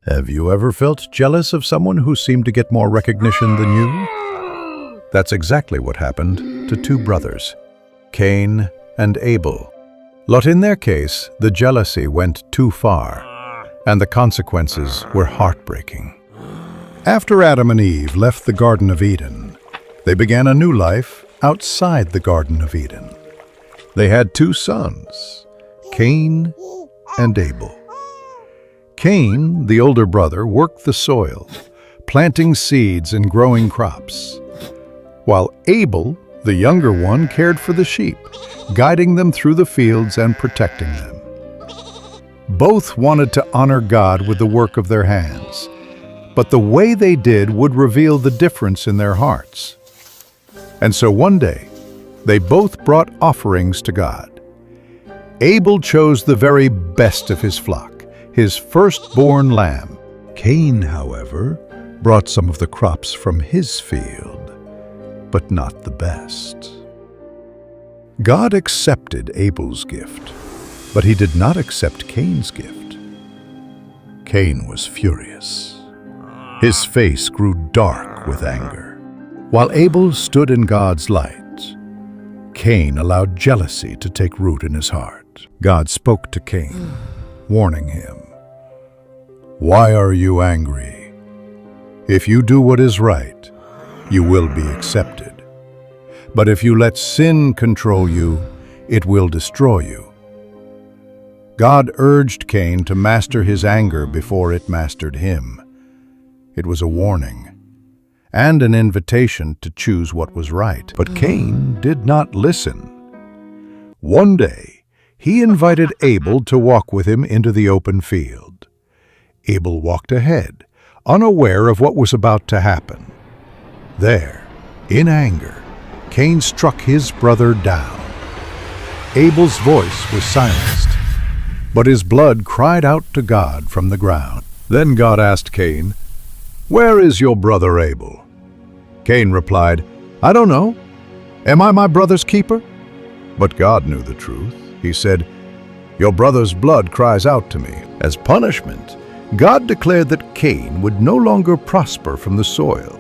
Have you ever felt jealous of someone who seemed to get more recognition than you? That's exactly what happened to two brothers, Cain and Abel. But in their case, the jealousy went too far, and the consequences were heartbreaking. After Adam and Eve left the Garden of Eden, they began a new life outside the Garden of Eden. They had two sons, Cain and Abel. Cain, the older brother, worked the soil, planting seeds and growing crops, while Abel, the younger one, cared for the sheep, guiding them through the fields and protecting them. Both wanted to honor God with the work of their hands, but the way they did would reveal the difference in their hearts. And so one day, they both brought offerings to God. Abel chose the very best of his flock, his firstborn lamb. Cain, however, brought some of the crops from his field, but not the best. God accepted Abel's gift, but he did not accept Cain's gift. Cain was furious. His face grew dark with anger. While Abel stood in God's light, Cain allowed jealousy to take root in his heart. God spoke to Cain, warning him, "Why are you angry? If you do what is right, you will be accepted. But if you let sin control you, it will destroy you." God urged Cain to master his anger before it mastered him. It was a warning and an invitation to choose what was right. But Cain did not listen. One day, he invited Abel to walk with him into the open field. Abel walked ahead, unaware of what was about to happen. There, in anger, Cain struck his brother down. Abel's voice was silenced, but his blood cried out to God from the ground. Then God asked Cain, "Where is your brother Abel?" Cain replied, "I don't know. Am I my brother's keeper?" But God knew the truth. He said, "Your brother's blood cries out to me." As punishment, God declared that Cain would no longer prosper from the soil.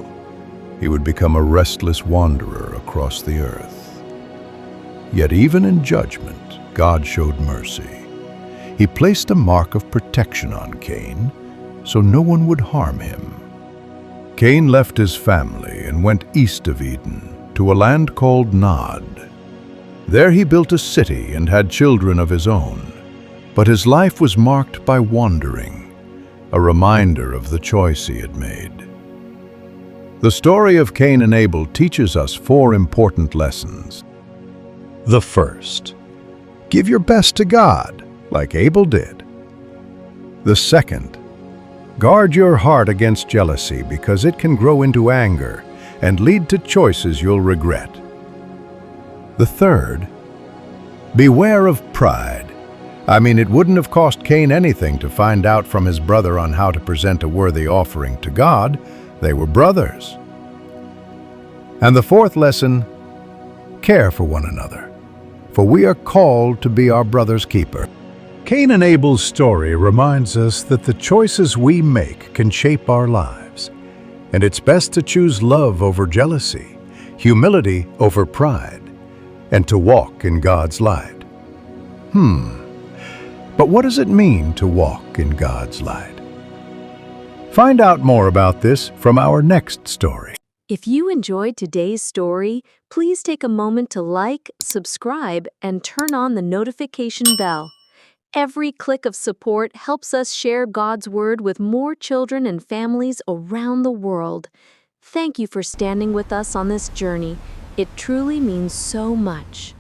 He would become a restless wanderer across the earth. Yet even in judgment, God showed mercy. He placed a mark of protection on Cain, so no one would harm him. Cain left his family and went east of Eden to a land called Nod. There he built a city and had children of his own, but his life was marked by wandering, a reminder of the choice he had made. The story of Cain and Abel teaches us 4 important lessons. The first, give your best to God, like Abel did. The second, guard your heart against jealousy because it can grow into anger and lead to choices you'll regret. The third, beware of pride. It wouldn't have cost Cain anything to find out from his brother on how to present a worthy offering to God. They were brothers. And the fourth lesson, care for one another, for we are called to be our brother's keeper. Cain and Abel's story reminds us that the choices we make can shape our lives, and it's best to choose love over jealousy, humility over pride, and to walk in God's light. But what does it mean to walk in God's light? Find out more about this from our next story. If you enjoyed today's story, please take a moment to like, subscribe, and turn on the notification bell. Every click of support helps us share God's Word with more children and families around the world. Thank you for standing with us on this journey. It truly means so much.